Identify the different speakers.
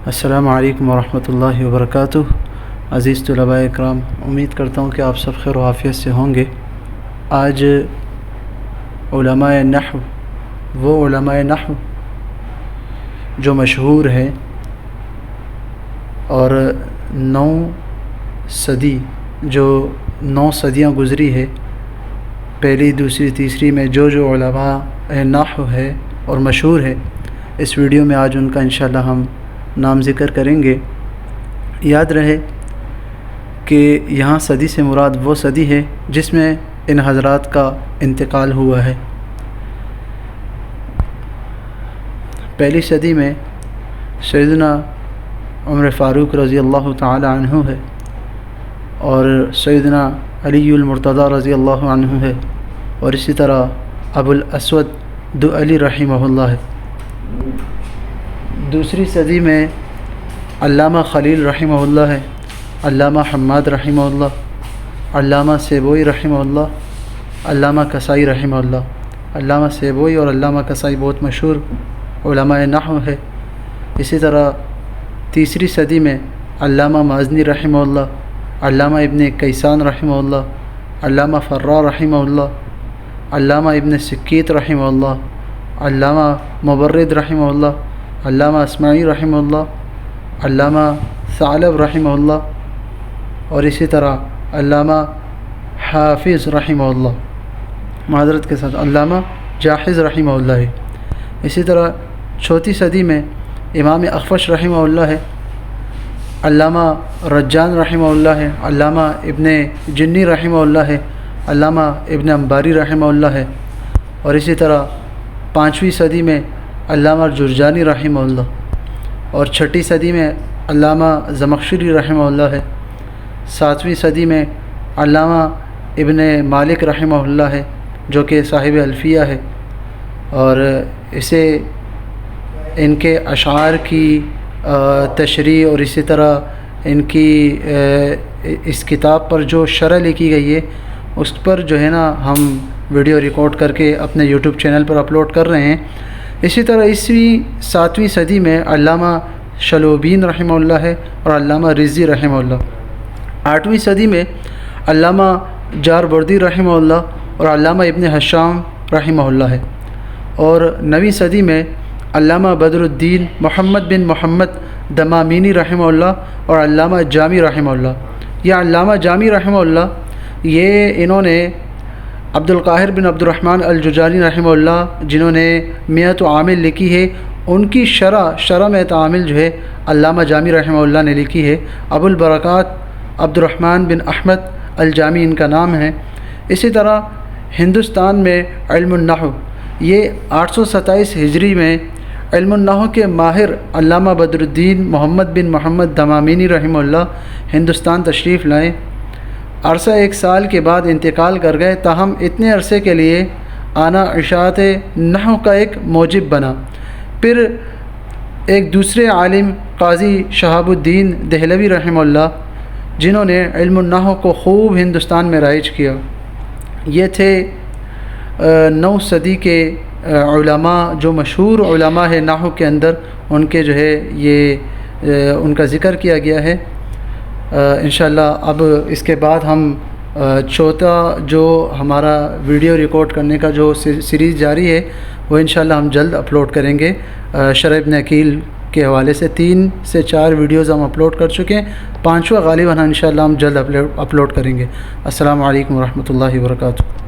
Speaker 1: السلام علیکم ورحمۃ اللہ وبرکاتہ۔ عزیز طلباء اکرام، امید کرتا ہوں کہ آپ سب خیر و عافیت سے ہوں گے۔ آج علماء نحو، وہ علماء نحو جو مشہور ہیں اور 9 صدیاں گزری ہے، پہلی، دوسری، تیسری میں جو علماء نحو ہے اور مشہور ہے، اس ویڈیو میں آج ان کا انشاءاللہ ہم نام ذکر کریں گے۔ یاد رہے کہ یہاں صدی سے مراد وہ صدی ہے جس میں ان حضرات کا انتقال ہوا ہے۔ پہلی صدی میں سیدنا عمر فاروق رضی اللہ تعالی عنہ ہے، اور سیدنا علی المرتضیٰ رضی اللہ عنہ ہے، اور اسی طرح ابو الاسود دؤلی رحمہ اللہ ہے۔ دوسری صدی میں علامہ خلیل رحمہ اللہ ہے، علامہ حماد رحمہ اللہ، علامہ سیبوئی رحمہ اللہ، علامہ کسائی رحمہ اللہ۔ علامہ سیبوئی اور علامہ کسائی بہت مشہور علماء نحو ہے۔ اسی طرح تیسری صدی میں علامہ مازنی رحمہ اللہ، علامہ ابن کیسان رحمہ اللہ، علامہ فرار رحمہ اللہ، علامہ ابن سکیت رحمہ اللہ، علامہ مبرد رحمہ اللہ، علامہ اسماعی رحمہ اللہ، علامہ ثعلب رحمہ اللہ، اور اسی طرح علامہ حافظ رحمہ اللہ، معذرت کے ساتھ علامہ جاحظ رحمہ اللہ ہے۔ اسی طرح چوتھی صدی میں امام اخفش رحمہ اللہ ہے، علامہ رجان رحمہ اللہ ہے، علامہ ابن جنی رحمہ اللہ ہے، علامہ ابن انباری رحمہ اللہ ہے، اور اسی طرح پانچویں صدی میں علامہ جرجانی رحمہ اللہ، اور چھٹی صدی میں علامہ زمخشری رحمہ اللہ ہے۔ ساتویں صدی میں علامہ ابن مالک رحمہ اللہ ہے، جو کہ صاحب الفیہ ہے، اور اسے ان کے اشعار کی تشریح اور اسی طرح ان کی اس کتاب پر جو شرح لکھی گئی ہے، اس پر جو ہے نا ہم ویڈیو ریکارڈ کر کے اپنے یوٹیوب چینل پر اپلوڈ کر رہے ہیں۔ اسی طرح ساتویں صدی میں علامہ شلوبین رحمہ اللہ ہے اور علامہ رضی رحمہ اللہ۔ آٹھویں صدی میں علامہ جاربردی رحمہ اللہ اور علامہ ابن حشام رحمہ اللہ ہے، اور 9ویں صدی میں علامہ بدر الدین محمد بن محمد دمامینی رحمہ اللہ اور علامہ جامی رحمہ اللہ۔ یہ علامہ جامی رحمہ اللہ، انہوں نے عبد القاہر بن عبد الرحمن الجرجانی رحمہ اللہ، جنہوں نے میت عامل لکھی ہے، ان کی شرح میں عامل جو ہے علامہ جامی رحمہ اللہ نے لکھی ہے۔ ابو البرکات عبد الرحمن بن احمد الجامی ان کا نام ہے۔ اسی طرح ہندوستان میں علم النحو، یہ 827 ہجری میں علم النحو کے ماہر علامہ بدر الدین محمد بن محمد دمامینی رحمہ اللہ ہندوستان تشریف لائے۔ عرصہ 1 سال کے بعد انتقال کر گئے، تاہم اتنے عرصے کے لیے آنا اشاعت نحو کا ایک موجب بنا۔ پھر ایک دوسرے عالم قاضی شہاب الدین دہلوی رحمہ اللہ، جنہوں نے علم النحو کو خوب ہندوستان میں رائج کیا۔ یہ تھے 9 صدی کے علماء، جو مشہور علماء ہے نحو کے اندر، ان کے جو ہے یہ ان کا ذکر کیا گیا ہے۔ انشاءاللہ اب اس کے بعد ہم چوتھا جو ہمارا ویڈیو ریکارڈ کرنے کا جو سیریز جاری ہے، وہ انشاءاللہ ہم جلد اپلوڈ کریں گے۔ شرح ابن عقیل کے حوالے سے 3 سے 4 ویڈیوز ہم اپلوڈ کر چکے ہیں، 5واں غالباً انشاءاللہ ہم جلد اپلوڈ کریں گے۔ السلام علیکم ورحمۃ اللہ وبرکاتہ۔